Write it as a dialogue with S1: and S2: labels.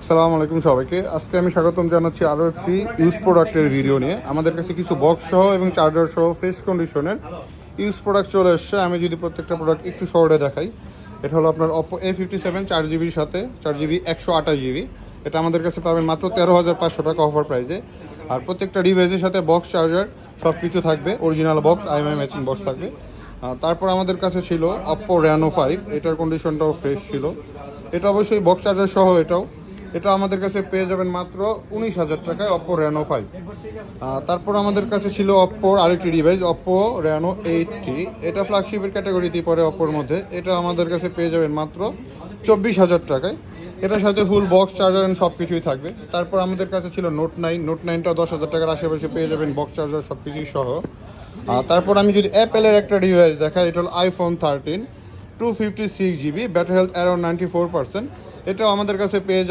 S1: আসসালামু আলাইকুম সবাইকে। আজকে আমি স্বাগতম জানাচ্ছি আরও একটি ইউজ প্রোডাক্টের ভিডিও নিয়ে। আমাদের কাছে কিছু বক্স সহ এবং চার্জার সহ ফ্রেশ কন্ডিশনের ইউজ প্রোডাক্ট চলে এসছে। আমি যদি প্রত্যেকটা প্রোডাক্ট একটু শর্টে দেখাই, এটা হলো আপনার Oppo A57 4GB সাথে 4GB 128GB। এটা আমাদের কাছে পাবেন মাত্র 13,500 টাকা অফার প্রাইসে। আর প্রত্যেকটা ডিভাইসের সাথে বক্স চার্জার সব কিছু থাকবে, original box IMEI matching box থাকবে। তারপর আমাদের কাছে ছিল Oppo Reno 5, এটার কন্ডিশনটাও ফ্রেশ ছিল। এটা অবশ্যই বক্স চার্জার সহ। এটা আমাদের কাছে পেয়ে যাবেন মাত্র 19,000 টাকায় Oppo Reno 5। তারপর আমাদের কাছে ছিল অপ্পোর আরেকটি ডিভাইস Oppo Reno 8T। এটা ফ্ল্যাগশিপের ক্যাটাগরিতেই পড়ে অপ্পোর মধ্যে। এটা আমাদের কাছে পেয়ে যাবেন মাত্র 24,000 টাকায়। এটার সাথে ফুল বক্স চার্জার এন্ড সব কিছুই থাকবে। তারপর আমাদের কাছে ছিল নোট 9টা 10,000 টাকার আশেপাশে পেয়ে যাবেন বক্স চার্জার সব কিছুই সহ। তারপর আমি যদি অ্যাপেলের একটা ডিভাইস দেখাই, এটা হলো iPhone 13 256GB, battery health around 94%। এটাও আমাদের কাছে পেয়ে